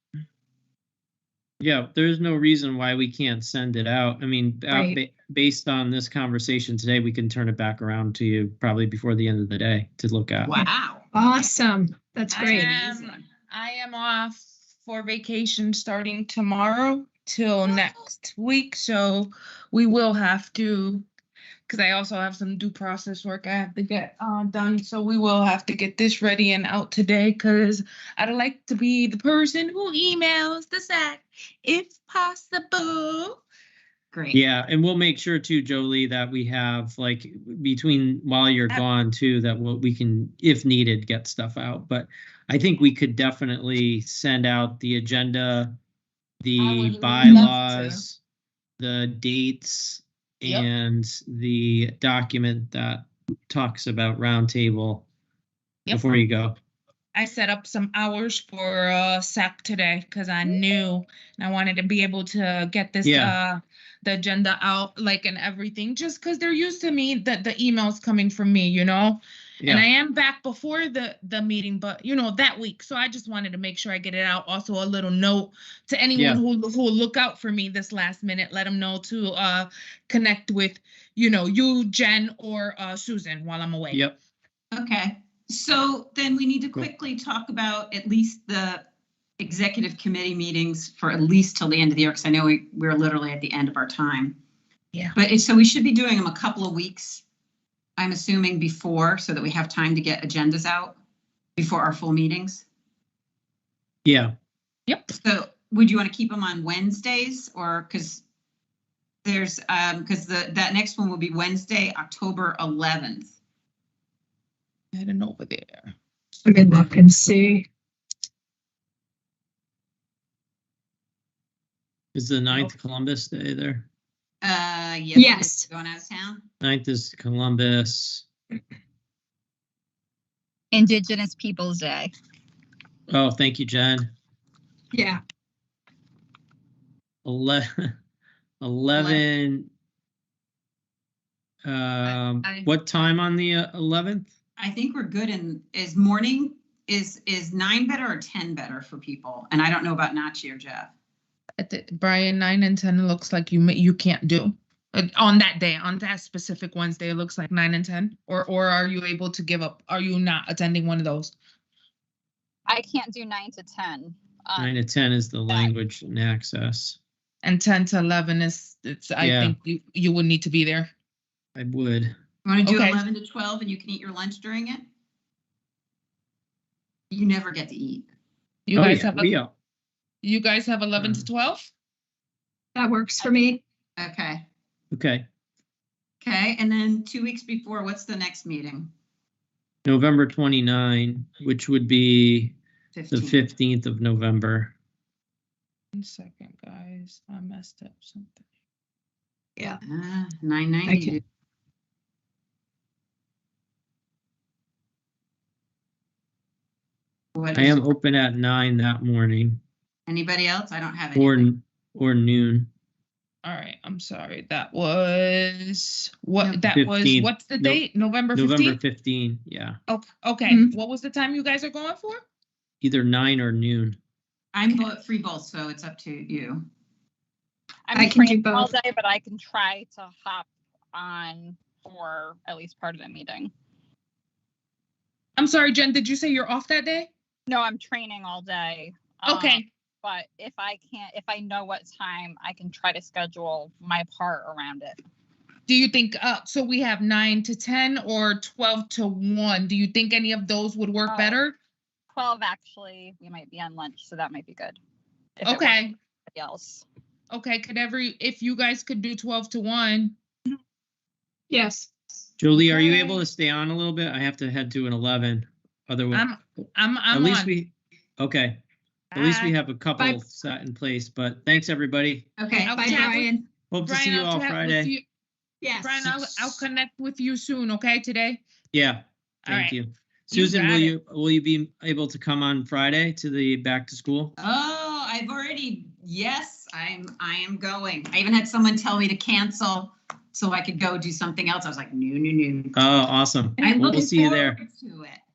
Yeah, there's no reason why we can't send it out. Right. Based on this conversation today, we can turn it back around to you probably before the end of the day to look at. Wow. Awesome. That's great. I am off for vacation starting tomorrow till next week, so we will have to, because I also have some due process work I have to get done, so we will have to get this ready and out today, because I'd like to be the person who emails the SAC if possible. Great. Yeah, and we'll make sure too, Jolie, that we have like between while you're gone too, that we can, if needed, get stuff out. But I think we could definitely send out the agenda, the bylaws, the dates, Yep. and the document that talks about roundtable before you go. I set up some hours for SAC today because I knew and I wanted to be able to get this the agenda out and everything, just because they're used to me the emails coming from me, and I am back before the meeting, but that week, so I just wanted to make sure I get it out. Also, a little note to anyone who will look out for me this last minute, let them know to connect with you, Jen, or Susan while I'm away. Yep. Okay. So then we need to quickly talk about at least the executive committee meetings for at least till the end of the year, because I know we're literally at the end of our time. Yeah. But so we should be doing them a couple of weeks, I'm assuming, before, so that we have time to get agendas out before our full meetings. Yeah. Yep. So would you want to keep them on Wednesdays, or because there's that next one will be Wednesday, October 11th. Heading over there. Let me look and see. Is the 9th Columbus Day there? Yes. Going out of town. 9th is Columbus. Indigenous Peoples Day. Oh, thank you, Jen. Yeah. 11. What time on the 11th? I think we're good. Is morning, is 9 better or 10 better for people? And I don't know about Nachi or Jeff. Brian, 9 and 10 looks like you can't do on that day, on that specific Wednesday. It looks like 9 and 10, or are you able to give up? Are you not attending one of those? I can't do 9 to 10. 9 to 10 is the language and access, and 10 to 11 is I think you would need to be there. I would. You want to do 11 to 12 and you can eat your lunch during it? You never get to eat. You guys have 11 to 12? That works for me. Okay. Okay. Okay. And then 2 weeks before, what's the next meeting? November 29, which would be 15th. the 15th of November. 1 second, guys. I messed up something. Yeah. 990. I am open at 9 that morning. Anybody else? I don't have anything. Or noon. All right, I'm sorry. That was what? That 15th. was what's the date? November 15th. November 15. Yeah. Oh, okay. Mm-hmm. What was the time you guys are going for? Either 9 or noon. I'm free both, so it's up to you. I can do all both. day, but I can try to hop on for at least part of the meeting. I'm sorry, Jen. Did you say you're off that day? No, I'm training all day. Okay. but if I know what time, I can try to schedule my part around it. Do you think, so we have 9 to 10 or 12 to 1? Do you think any of those would work better? 12, actually, we might be on lunch, so that might be good. If it works for Okay. everybody else. Okay, if you guys could do 12 to 1. Yes. Julie, are you able to stay on a little bit? I have to head to an 11. Otherwise, I'm at least on. Okay. At least we Bye. have a couple Bye. set in place, but thanks everybody. Okay. I'll Bye, chat with- Brian. Hope to see Brian, you I'll all chat with Friday. you. Yes. Brian, I'll connect with you soon, okay, today? Yeah, All thank right. you. Susan, got will you be able to come on Friday to the back to school? Oh, yes, I am going. I even had someone tell me to cancel so I could go do something else. I was like, no. Oh, awesome. I'm We'll looking see you there. forward to it.